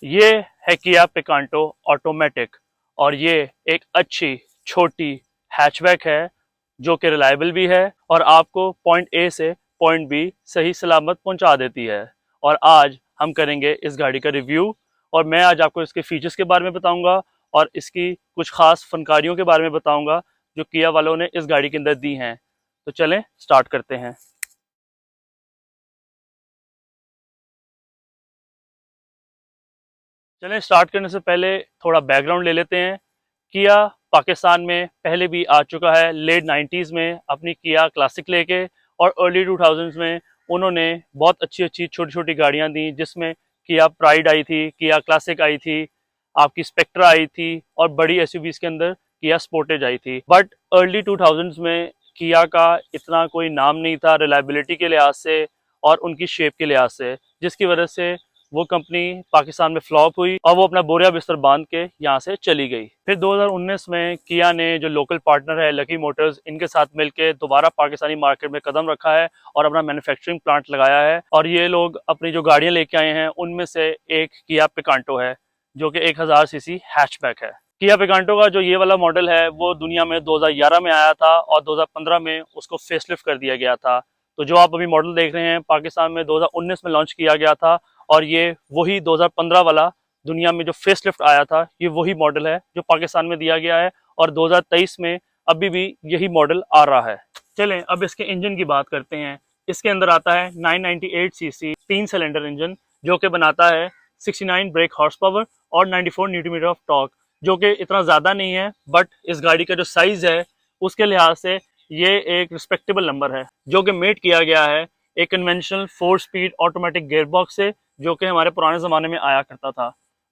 ये है Kia Picanto automatic और ये एक अच्छी छोटी हैचबैक है जो कि रिलायबल भी है और आपको पॉइंट ए से पॉइंट बी सही सलामत पहुंचा देती है। और आज हम करेंगे इस गाड़ी का रिव्यू और मैं आज आपको इसके फीचर्स के बारे में बताऊंगा और इसकी कुछ खास फनकारियों के बारे में बताऊंगा जो किया वालों ने इस गाड़ी के अंदर दी हैं। तो चलें स्टार्ट करते हैं। चलें स्टार्ट करने से पहले थोड़ा बैकग्राउंड ले लेते हैं। किया पाकिस्तान में पहले भी आ चुका है लेट 90s में अपनी किया क्लासिक लेके, और अर्ली 2000s में उन्होंने बहुत अच्छी अच्छी छोटी छोटी गाड़ियां दी जिसमें किया प्राइड आई थी, किया क्लासिक आई थी, आपकी स्पेक्ट्रा आई थी और बड़ी एसयूवीज के अंदर किया स्पोर्टेज आई थी। बट अर्ली 2000s में किया का इतना कोई नाम नहीं था रिलायबिलिटी के लिहाज से और उनकी शेप के लिहाज से, जिसकी वजह से वो कंपनी पाकिस्तान में फ्लॉप हुई और वो अपना बोरिया बिस्तर बांध के यहाँ से चली गई। फिर 2019 में किया ने जो लोकल पार्टनर है लकी मोटर्स, इनके साथ मिलकर दोबारा पाकिस्तानी मार्केट में कदम रखा है और अपना मैन्युफैक्चरिंग प्लांट लगाया है। और ये लोग अपनी जो गाड़ियां लेके आए हैं उनमें से एक किया पिकांटो है जो कि 1000 सीसी हैचबैक है। किया पिकांटो का जो ये वाला मॉडल है वो दुनिया में 2011 में आया था और 2015 में उसको फेसलिफ्ट कर दिया गया था। तो जो आप अभी मॉडल देख रहे हैं पाकिस्तान में 2019 में लॉन्च किया गया था और ये वही 2015 वाला दुनिया में जो फेसलिफ्ट आया था ये वही मॉडल है जो पाकिस्तान में दिया गया है और 2023 में अभी भी यही मॉडल आ रहा है। चलें अब इसके इंजन की बात करते हैं। इसके अंदर आता है 998 सीसी 3 सिलेंडर इंजन जो कि बनाता है 69 ब्रेक हॉर्स पावर और 94 न्यूटन मीटर ऑफ टॉर्क, जो कि इतना ज़्यादा नहीं है बट इस गाड़ी का जो साइज़ है उसके लिहाज से ये एक रिस्पेक्टेबल नंबर है, जो कि मेट किया गया है एक कन्वेंशनल 4 स्पीड ऑटोमेटिक गेयरबॉक्स से जो कि हमारे पुराने ज़माने में आया करता था।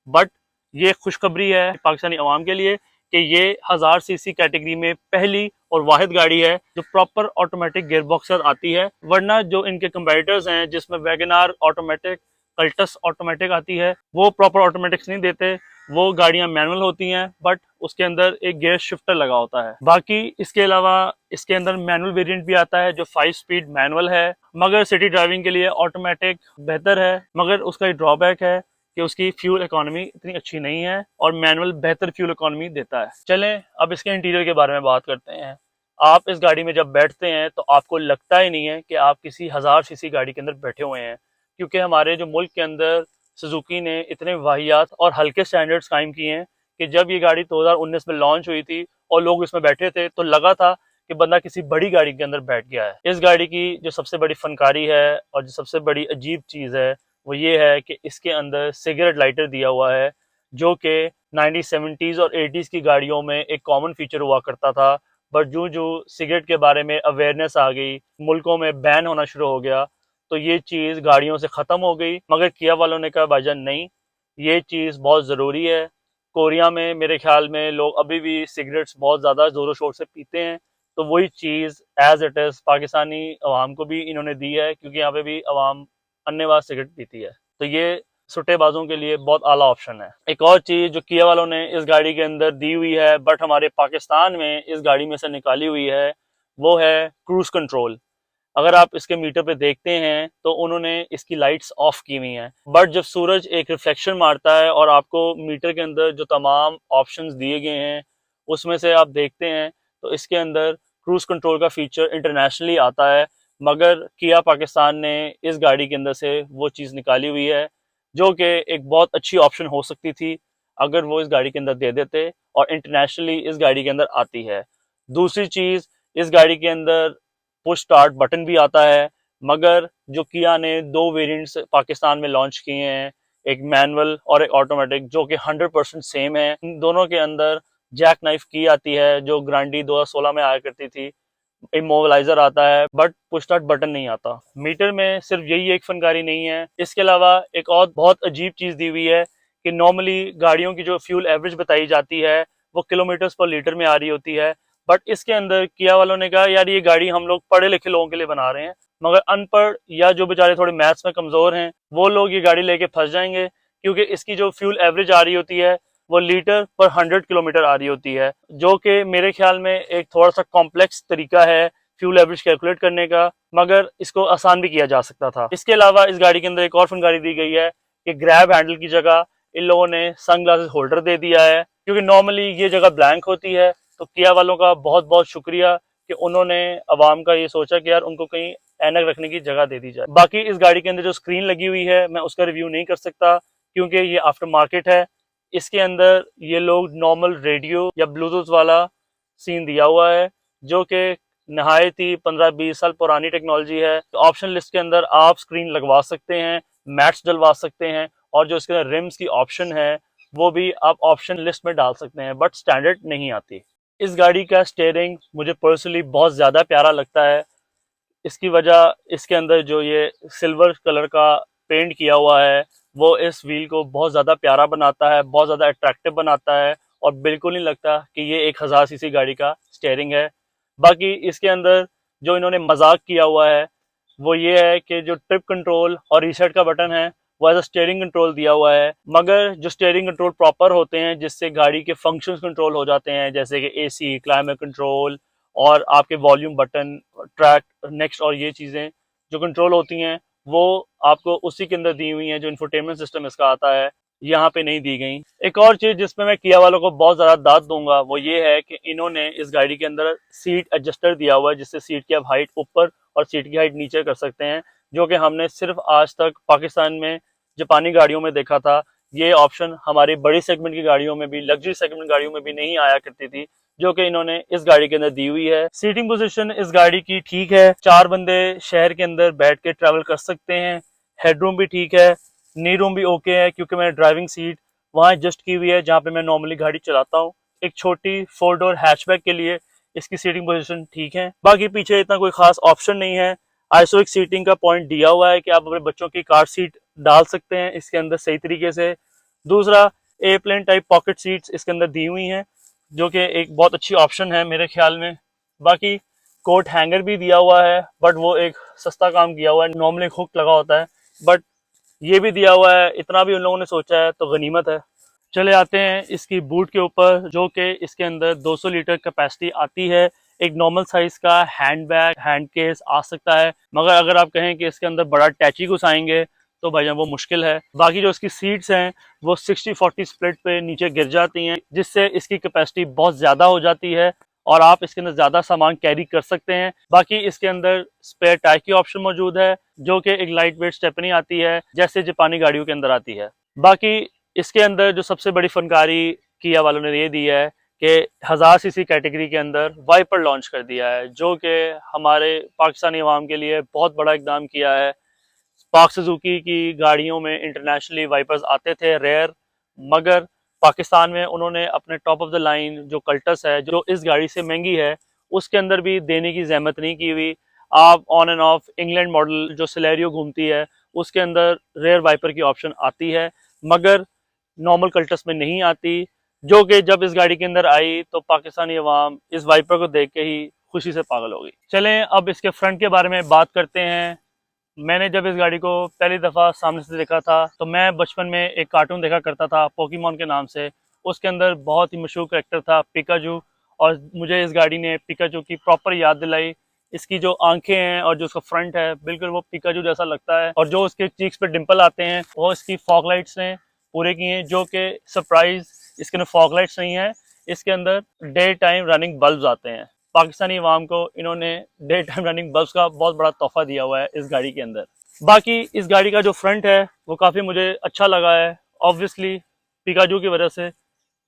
बट ये खुशखबरी है पाकिस्तानी अवाम के लिए कि ये 1000 सीसी कैटेगरी में पहली और वाहिद गाड़ी है जो प्रॉपर ऑटोमेटिक गेयरबॉक्स आती है। वरना जो इनके कंपेटिटर्स हैं जिसमें वैगनार ऑटोमेटिक, कल्टस ऑटोमेटिक आती है, वो प्रॉपर ऑटोमेटिक्स नहीं देते, वो गाड़ियां मैनुअल होती हैं बट उसके अंदर एक गियर शिफ्टर लगा होता है। बाकी इसके अलावा इसके अंदर मैनुअल वेरिएंट भी आता है जो 5 स्पीड मैनुअल है, मगर सिटी ड्राइविंग के लिए ऑटोमेटिक बेहतर है। मगर उसका एक ड्रॉबैक है कि उसकी फ्यूल इकोनॉमी इतनी अच्छी नहीं है और मैनुअल बेहतर फ्यूल इकोनॉमी देता है। चलें अब इसके इंटीरियर के बारे में बात करते हैं। आप इस गाड़ी में जब बैठते हैं तो आपको लगता ही नहीं है कि आप किसी 1000 सीसी गाड़ी के अंदर बैठे हुए हैं, क्योंकि हमारे जो मुल्क के अंदर सुजुकी ने इतने वाहियात और हल्के स्टैंडर्ड्स कायम किए हैं कि जब ये गाड़ी 2019 में लॉन्च हुई थी और लोग इसमें बैठे थे तो लगा था कि बंदा किसी बड़ी गाड़ी के अंदर बैठ गया है। इस गाड़ी की जो सबसे बड़ी फनकारी है और जो सबसे बड़ी अजीब चीज़ है वो ये है कि इसके अंदर सिगरेट लाइटर दिया हुआ है, जो कि 1970s और 80s की गाड़ियों में एक कॉमन फीचर हुआ करता था। बट जो जो सिगरेट के बारे में अवेयरनेस आ गई, मुल्कों में बैन होना शुरू हो गया, तो ये चीज़ गाड़ियों से ख़त्म हो गई। मगर किया वालों ने कहा भाईजान नहीं, ये चीज़ बहुत ज़रूरी है। कोरिया में मेरे ख्याल में लोग अभी भी सिगरेट्स बहुत ज़्यादा ज़ोरों शोर से पीते हैं, तो वही चीज़ एज इट इज़ पाकिस्तानी अवाम को भी इन्होंने दी है, क्योंकि यहाँ पे भी अवाम अन्नेवाज सिगरेट पीती है। तो ये सुटेबाजों के लिए बहुत आला ऑप्शन है। एक और चीज़ जो किया वालों ने इस गाड़ी के अंदर दी हुई है बट हमारे पाकिस्तान में इस गाड़ी में से निकाली हुई है, वो है क्रूज कंट्रोल। अगर आप इसके मीटर पे देखते हैं तो उन्होंने इसकी लाइट्स ऑफ की हुई हैं, बट जब सूरज एक रिफ्लेक्शन मारता है और आपको मीटर के अंदर जो तमाम ऑप्शंस दिए गए हैं उसमें से आप देखते हैं तो इसके अंदर क्रूज कंट्रोल का फीचर इंटरनेशनली आता है। मगर किया पाकिस्तान ने इस गाड़ी के अंदर से वो चीज़ निकाली हुई है, जो कि एक बहुत अच्छी ऑप्शन हो सकती थी अगर वो इस गाड़ी के अंदर दे देते और इंटरनेशनली इस गाड़ी के अंदर आती है। दूसरी चीज़, इस गाड़ी के अंदर पुश स्टार्ट बटन भी आता है, मगर जो किया ने दो वेरिएंट्स पाकिस्तान में लॉन्च किए हैं, एक मैनुअल और एक ऑटोमेटिक, जो कि 100% सेम है। इन दोनों के अंदर जैक नाइफ की आती है जो ग्रांडी 2016 में आया करती थी, इमोबलाइजर आता है बट पुश स्टार्ट बटन नहीं आता। मीटर में सिर्फ यही एक फनकारी नहीं है, इसके अलावा एक और बहुत अजीब चीज़ दी हुई है कि नॉर्मली गाड़ियों की जो फ्यूल एवरेज बताई जाती है वो किलोमीटर्स पर लीटर में आ रही होती है, बट इसके अंदर किया वालों ने कहा यार ये गाड़ी हम लोग पढ़े लिखे लोगों के लिए बना रहे हैं, मगर अनपढ़ या जो बेचारे थोड़े मैथ्स में कमजोर हैं वो लोग ये गाड़ी लेके फंस जाएंगे, क्योंकि इसकी जो फ्यूल एवरेज आ रही होती है वो लीटर पर 100 किलोमीटर आ रही होती है, जो कि मेरे ख्याल में एक थोड़ा सा कॉम्प्लेक्स तरीका है फ्यूल एवरेज कैलकुलेट करने का, मगर इसको आसान भी किया जा सकता था। इसके अलावा इस गाड़ी के अंदर एक और फनकारी दी गई है कि ग्रैब हैंडल की जगह इन लोगों ने सन ग्लासेस होल्डर दे दिया है, क्योंकि नॉर्मली ये जगह ब्लैंक होती है। तो किया वालों का बहुत बहुत शुक्रिया कि उन्होंने आवाम का ये सोचा कि यार उनको कहीं ऐनक रखने की जगह दे दी जाए। बाकी इस गाड़ी के अंदर जो स्क्रीन लगी हुई है मैं उसका रिव्यू नहीं कर सकता, क्योंकि ये आफ्टर मार्केट है। इसके अंदर ये लोग नॉर्मल रेडियो या ब्लूटूथ वाला सीन दिया हुआ है, जो कि नहायत ही 15-20 साल पुरानी टेक्नोलॉजी है। तो ऑप्शन लिस्ट के अंदर आप स्क्रीन लगवा सकते हैं, मैट्स डलवा सकते हैं, और जो इसके अंदर रिम्स की ऑप्शन है वो भी आप ऑप्शन लिस्ट में डाल सकते हैं, बट स्टैंडर्ड नहीं आती। इस गाड़ी का स्टीयरिंग मुझे पर्सनली बहुत ज़्यादा प्यारा लगता है। इसकी वजह इसके अंदर जो ये सिल्वर कलर का पेंट किया हुआ है वो इस व्हील को बहुत ज़्यादा प्यारा बनाता है, बहुत ज़्यादा अट्रैक्टिव बनाता है, और बिल्कुल नहीं लगता कि ये एक 1000 सीसी गाड़ी का स्टीयरिंग है। बाकी इसके अंदर जो इन्होंने मजाक किया हुआ है वो ये है कि जो ट्रिप कंट्रोल और रीसेट का बटन है वो एज अ स्टीयरिंग कंट्रोल दिया हुआ है, मगर जो स्टीयरिंग कंट्रोल प्रॉपर होते हैं जिससे गाड़ी के फंक्शंस कंट्रोल हो जाते हैं, जैसे कि एसी, क्लाइमेट कंट्रोल और आपके वॉल्यूम बटन, ट्रैक, नेक्स्ट और ये चीज़ें जो कंट्रोल होती हैं वो आपको उसी के अंदर दी हुई हैं। जो इंफोटेनमेंट सिस्टम इसका आता है यहाँ पे नहीं दी गई। एक और चीज़ जिसमें मैं किया वालों को बहुत ज़्यादा दाद दूंगा वो ये है कि इन्होंने इस गाड़ी के अंदर सीट एडजस्टर दिया हुआ है, जिससे सीट की आप हाइट ऊपर और सीट की हाइट नीचे कर सकते हैं, जो कि हमने सिर्फ आज तक पाकिस्तान में जापानी गाड़ियों में देखा था। ये ऑप्शन हमारी बड़ी सेगमेंट की गाड़ियों में भी, लग्जरी सेगमेंट गाड़ियों में भी नहीं आया करती थी, जो कि इन्होंने इस गाड़ी के अंदर दी हुई है। सीटिंग पोजीशन इस गाड़ी की ठीक है, 4 बंदे शहर के अंदर बैठ के ट्रैवल कर सकते हैं। हेडरूम भी ठीक है, नी रूम भी ओके है, क्योंकि मैंने ड्राइविंग सीट वहाँ एडजस्ट की हुई है जहाँ पे मैं नॉर्मली गाड़ी चलाता हूँ। एक छोटी 4 डोर हैचबैक के लिए इसकी सीटिंग पोजीशन ठीक है। बाकी पीछे इतना कोई खास ऑप्शन नहीं है। आइसोइक सीटिंग का पॉइंट दिया हुआ है कि आप अपने बच्चों की कार सीट डाल सकते हैं इसके अंदर सही तरीके से। दूसरा, एयरप्लेन टाइप पॉकेट सीट्स इसके अंदर दी हुई हैं, जो कि एक बहुत अच्छी ऑप्शन है मेरे ख्याल में। बाकी कोट हैंगर भी दिया हुआ है, बट वो एक सस्ता काम किया हुआ है, नॉर्मली हुक लगा होता है, बट ये भी दिया हुआ है, इतना भी उन लोगों ने सोचा है तो गनीमत है। चले आते हैं इसकी बूट के ऊपर, जो कि इसके अंदर 200 लीटर कैपेसिटी आती है। एक नॉर्मल साइज का हैंड बैग, हैंड केस आ सकता है, मगर अगर आप कहें कि इसके अंदर बड़ा टैची घुसाएंगे तो भाईजान वो मुश्किल है। बाकी जो इसकी सीट्स हैं वो 60-40 स्प्लिट पे नीचे गिर जाती हैं, जिससे इसकी कैपेसिटी बहुत ज़्यादा हो जाती है और आप इसके अंदर ज़्यादा सामान कैरी कर सकते हैं। बाकी इसके अंदर स्पेयर टायर की ऑप्शन मौजूद है, जो कि एक लाइट वेट स्टेपनी आती है जैसे जापानी गाड़ियों के अंदर आती है। बाकी इसके अंदर जो सबसे बड़ी फनकारी किया वालों ने ये दी है कि 1000 सीसी कैटेगरी के अंदर वाइपर लॉन्च कर दिया है, जो कि हमारे पाकिस्तानी अवाम के लिए बहुत बड़ा इकदाम किया है। पाक सुजुकी की गाड़ियों में इंटरनेशनली वाइपर्स आते थे रेयर, मगर पाकिस्तान में उन्होंने अपने टॉप ऑफ द लाइन जो कल्टस है, जो इस गाड़ी से महंगी है, उसके अंदर भी देने की जहमत नहीं की हुई। आप on end of England model जो सिलेरियो घूमती है उसके अंदर रेयर वाइपर की ऑप्शन आती है, मगर नॉर्मल कल्टस में नहीं आती, जो कि जब इस गाड़ी के अंदर आई तो पाकिस्तानी अवाम इस वाइपर को देख के ही खुशी से पागल हो गई। चलें अब इसके फ्रंट के बारे में बात करते हैं। मैंने जब इस गाड़ी को पहली दफ़ा सामने से देखा था तो मैं बचपन में एक कार्टून देखा करता था पोकेमॉन के नाम से। उसके अंदर बहुत ही मशहूर करेक्टर था पिकाचू, और मुझे इस गाड़ी ने पिकाचू की प्रॉपर याद दिलाई। इसकी जो आंखें हैं और जो उसका फ्रंट है बिल्कुल वो पिकाचू जैसा लगता है, और जो उसके चीक्स पे डिम्पल आते हैं वो इसकी फॉग लाइट्स ने पूरे किए हैं, जो कि सरप्राइज इसके अंदर फॉग लाइट्स नहीं है, इसके अंदर डे टाइम रनिंग बल्ब्स आते हैं। पाकिस्तानी अवाम को इन्होंने डे टाइम रनिंग बल्ब्स का बहुत बड़ा तोहफा दिया हुआ है इस गाड़ी के अंदर। बाकी इस गाड़ी का जो फ्रंट है वो काफ़ी मुझे अच्छा लगा है, ऑब्वियसली पिकाचू की वजह से।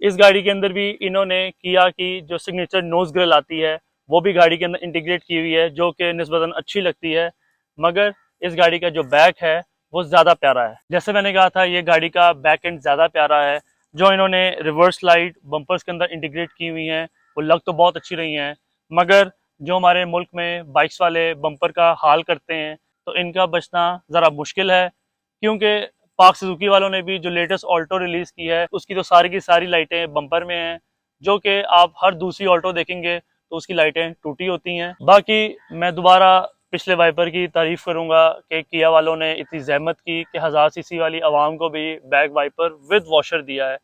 इस गाड़ी के अंदर भी इन्होंने किया कि जो सिग्नेचर नोज ग्रिल आती है वो भी गाड़ी के अंदर इंटीग्रेट की हुई है, जो कि निस्बतन अच्छी लगती है, मगर इस गाड़ी का जो बैक है वो ज़्यादा प्यारा है। जैसे मैंने कहा था ये गाड़ी का बैक एंड ज़्यादा प्यारा है। जो इन्होंने रिवर्स लाइट बम्पर्स के अंदर इंटीग्रेट की हुई हैं वो लग तो बहुत अच्छी रही हैं, मगर जो हमारे मुल्क में बाइक्स वाले बम्पर का हाल करते हैं तो इनका बचना ज़रा मुश्किल है, क्योंकि पाक सुजुकी वालों ने भी जो लेटेस्ट ऑल्टो रिलीज़ की है उसकी तो सारी की सारी लाइटें बम्पर में हैं, जो कि आप हर दूसरी ऑल्टो देखेंगे तो उसकी लाइटें टूटी होती हैं। बाकी मैं दोबारा पिछले वाइपर की तारीफ़ करूँगा कि किया वालों ने इतनी जहमत की कि 1000 सीसी वाली आवाम को भी बैक वाइपर विद वॉशर दिया है।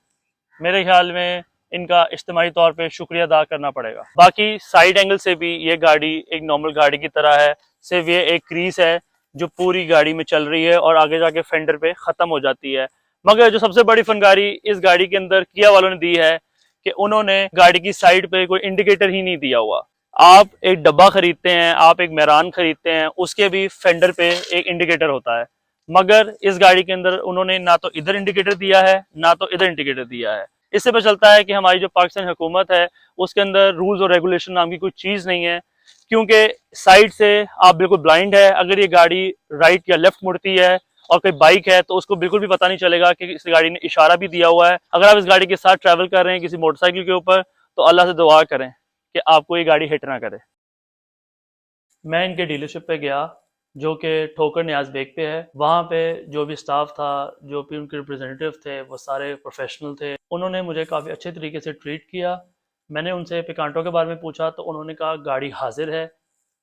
मेरे ख्याल में इनका इज्तिमाई तौर पे शुक्रिया अदा करना पड़ेगा। बाकी साइड एंगल से भी ये गाड़ी एक नॉर्मल गाड़ी की तरह है, सिर्फ ये एक क्रीज है जो पूरी गाड़ी में चल रही है और आगे जाके फेंडर पे ख़त्म हो जाती है। मगर जो सबसे बड़ी फनकारी इस गाड़ी के अंदर किया वालों ने दी है कि उन्होंने गाड़ी की साइड पे कोई इंडिकेटर ही नहीं दिया हुआ। आप एक डब्बा खरीदते हैं, आप एक मेरान खरीदते हैं, उसके भी फेंडर पे एक इंडिकेटर होता है, मगर इस गाड़ी के अंदर उन्होंने ना तो इधर इंडिकेटर दिया है ना तो इधर इंडिकेटर दिया है। इससे पता चलता है कि हमारी जो पाकिस्तान हुकूमत है उसके अंदर रूल्स और रेगुलेशन नाम की कोई चीज़ नहीं है, क्योंकि साइड से आप बिल्कुल ब्लाइंड है, अगर ये गाड़ी राइट या लेफ्ट मुड़ती है और कोई बाइक है तो उसको बिल्कुल भी पता नहीं चलेगा कि इस गाड़ी ने इशारा भी दिया हुआ है। अगर आप इस गाड़ी के साथ ट्रैवल कर रहे हैं किसी मोटरसाइकिल के ऊपर तो अल्लाह से दुआ करें कि आपको ये गाड़ी हिट ना करे। मैं इनके डीलरशिप पे गया जो कि ठोकर न्याज बेग पे है। वहाँ पे जो भी स्टाफ था, जो भी उनके रिप्रेजेंटेटिव थे, वो सारे प्रोफेशनल थे। उन्होंने मुझे काफ़ी अच्छे तरीके से ट्रीट किया। मैंने उनसे पिकांटो के बारे में पूछा तो उन्होंने कहा गाड़ी हाजिर है,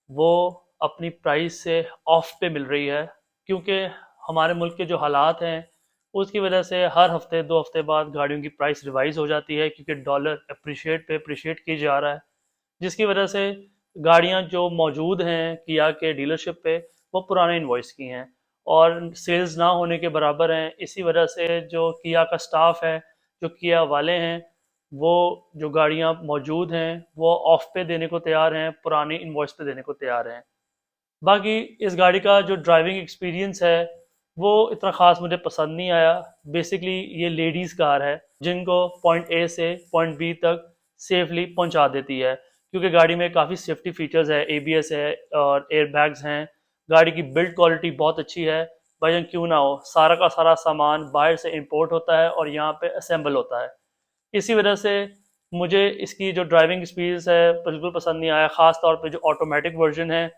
वो अपनी प्राइस से ऑफ पे मिल रही है, क्योंकि हमारे मुल्क के जो हालात हैं उसकी वजह से हर हफ्ते 2 हफ्ते बाद गाड़ियों की प्राइस रिवाइज हो जाती है, क्योंकि डॉलर अप्रिशिएट किया जा रहा है, जिसकी वजह से गाड़ियां जो मौजूद हैं किया के डीलरशिप पे वो पुराने इन्वॉइस की हैं और सेल्स ना होने के बराबर हैं। इसी वजह से जो किया का स्टाफ है, जो किया वाले हैं, वो जो गाड़ियां मौजूद हैं वो ऑफ पे देने को तैयार हैं, पुरानी इन्वॉइस पे देने को तैयार हैं। बाकी इस गाड़ी का जो ड्राइविंग एक्सपीरियंस है वो इतना ख़ास मुझे पसंद नहीं आया। बेसिकली ये लेडीज़ कार है जिनको पॉइंट ए से पॉइंट बी तक सेफली पहुंचा देती है, क्योंकि गाड़ी में काफ़ी सेफ्टी फीचर्स है, एबीएस है और एयर बैग्स हैं। गाड़ी की बिल्ड क्वालिटी बहुत अच्छी है। भाईजान क्यों ना हो, सारा का सारा सामान बाहर से इंपोर्ट होता है और यहाँ पे असेंबल होता है। इसी वजह से मुझे इसकी जो ड्राइविंग एक्सपीरियंस है बिल्कुल पसंद नहीं आया। ख़ास तौर पे जो ऑटोमेटिक वर्जन है,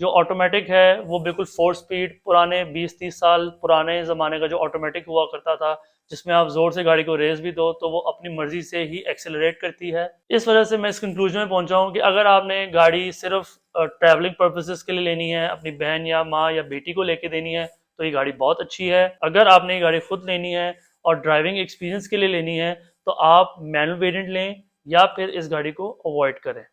जो ऑटोमेटिक है वो बिल्कुल 4 स्पीड, पुराने 20-30 साल पुराने ज़माने का जो ऑटोमेटिक हुआ करता था, जिसमें आप ज़ोर से गाड़ी को रेस भी दो तो वो अपनी मर्ज़ी से ही एक्सेलरेट करती है। इस वजह से मैं इस कंक्लूजन में पहुंचा हूँ कि अगर आपने गाड़ी सिर्फ ट्रैवलिंग पर्पसेस के लिए लेनी है, अपनी बहन या माँ या बेटी को लेके देनी है, तो ये गाड़ी बहुत अच्छी है। अगर आपने ये गाड़ी खुद लेनी है और ड्राइविंग एक्सपीरियंस के लिए लेनी है तो आप मैनुअल वेरिएंट लें या फिर इस गाड़ी को अवॉइड करें।